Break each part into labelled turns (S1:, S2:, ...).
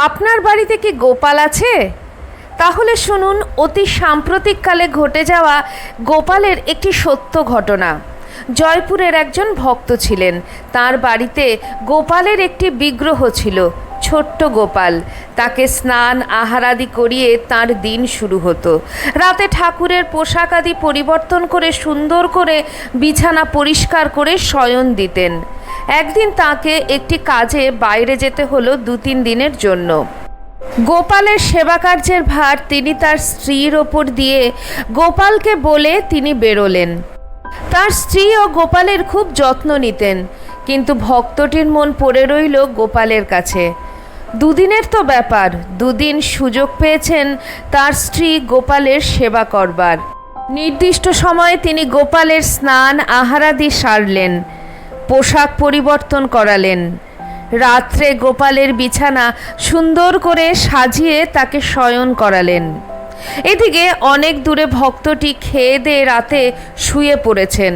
S1: আপনার বাড়িতে কি গোপাল আছে? তাহলে শুনুন অতি সাম্প্রতিককালে ঘটে যাওয়া গোপালের একটি সত্য ঘটনা। জয়পুরের একজন ভক্ত ছিলেন। তার বাড়িতে গোপালের একটি বিগ্রহ ছিল, ছোট্ট গোপাল। তাকে স্নান আহারাদি করিয়ে তার দিন শুরু হতো। রাতে ঠাকুরের পোশাক আদি পরিবর্তন করে সুন্দর করে বিছানা পরিষ্কার করে শয়ন দিতেন। একদিন তাকে একটি কাজে বাইরে যেতে হলো 2-3 দিনের জন্য। গোপালের সেবা কার্যের ভার তিনি তার স্ত্রীর ওপর দিয়ে গোপালকে বলে তিনি বেরোলেন। তার স্ত্রীও গোপালের খুব যত্ন নিতেন, কিন্তু ভক্তটির মন পড়ে রইল গোপালের কাছে। 2 দিনের তো ব্যাপার, 2 দিন সুযোগ পেয়েছেন তার স্ত্রী গোপালের সেবা করবার। নির্দিষ্ট সময়ে তিনি গোপালের স্নান আহারাদি সারলেন, পোশাক পরিবর্তন করালেন। রাত্রে গোপালের বিছানা সুন্দর করে সাজিয়ে তাকে শয়ন করালেন। এদিকে অনেক দূরে ভক্তটি খেয়ে দিয়ে রাতে শুয়ে পড়েছেন।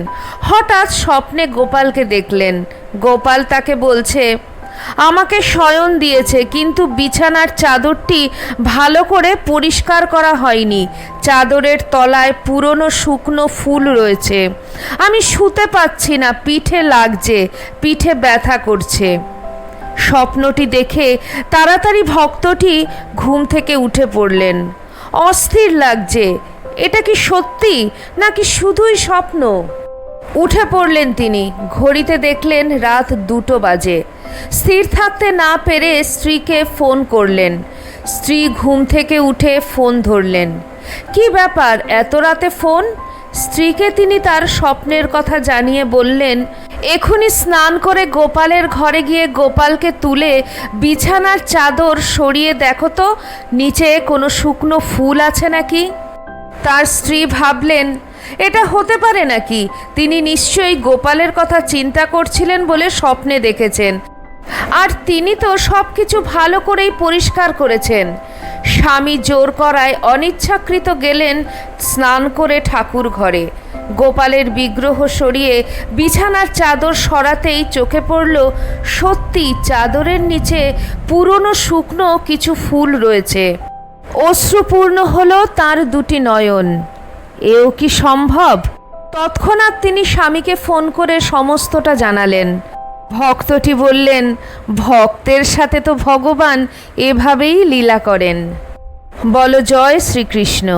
S1: হঠাৎ স্বপ্নে গোপালকে দেখলেন। গোপাল তাকে বলছে, আমাকে শয়ন দিয়েছে, কিন্তু বিছানার চাদরটি ভালো করে পরিষ্কার করা হয়নি। চাদরের তলায় পুরনো শুকনো ফুল রয়েছে। আমি শুতে পাচ্ছি না, পিঠে লাগছে, পিঠে ব্যথা করছে। স্বপ্নটি দেখে তাড়াতাড়ি ভক্তটি ঘুম থেকে উঠে পড়লেন। অস্থির লাগছে, এটা কি সত্যি নাকি শুধুই স্বপ্ন? উঠে পড়লেন তিনি। ঘড়িতে দেখলেন রাত 2টো বাজে। স্থির থাকতে না পেরে স্ত্রীকে ফোন করলেন। স্ত্রী ঘুম থেকে উঠে ফোন ধরলেন। কি ব্যাপার, এত রাতে ফোন? স্ত্রীকে তিনি তার স্বপ্নের কথা জানিয়ে বললেন, এখনই স্নান করে গোপালের ঘরে গিয়ে গোপালকে তুলে বিছানার চাদর সরিয়ে দেখো তো নিচে কোনো শুকনো ফুল আছে নাকি। তার স্ত্রী ভাবলেন, এটা হতে পারে নাকি? তিনি নিশ্চয়ই গোপালের কথা চিন্তা করছিলেন বলে স্বপ্নে দেখেছেন, আর তিনি তো সব কিছু ভালো করেই পরিষ্কার করেছেন। স্বামী জোর করায় অনিচ্ছাকৃত গেলেন স্নান করে ঠাকুর ঘরে। গোপালের বিগ্রহ সরিয়ে বিছানার চাদর সরাতেই চোখে পড়ল, সত্যি চাদরের নিচে পুরনো শুকনো কিছু ফুল রয়েছে। অশ্রুপূর্ণ হলো তার 2টি নয়ন। এও কি সম্ভব? তৎক্ষণাৎ তিনি স্বামীকে ফোন করে সমস্তটা জানালেন। ভক্তটি বললেন, ভক্তের সাথে তো ভগবান এভাবেই লীলা করেন। বলো জয় শ্রীকৃষ্ণ।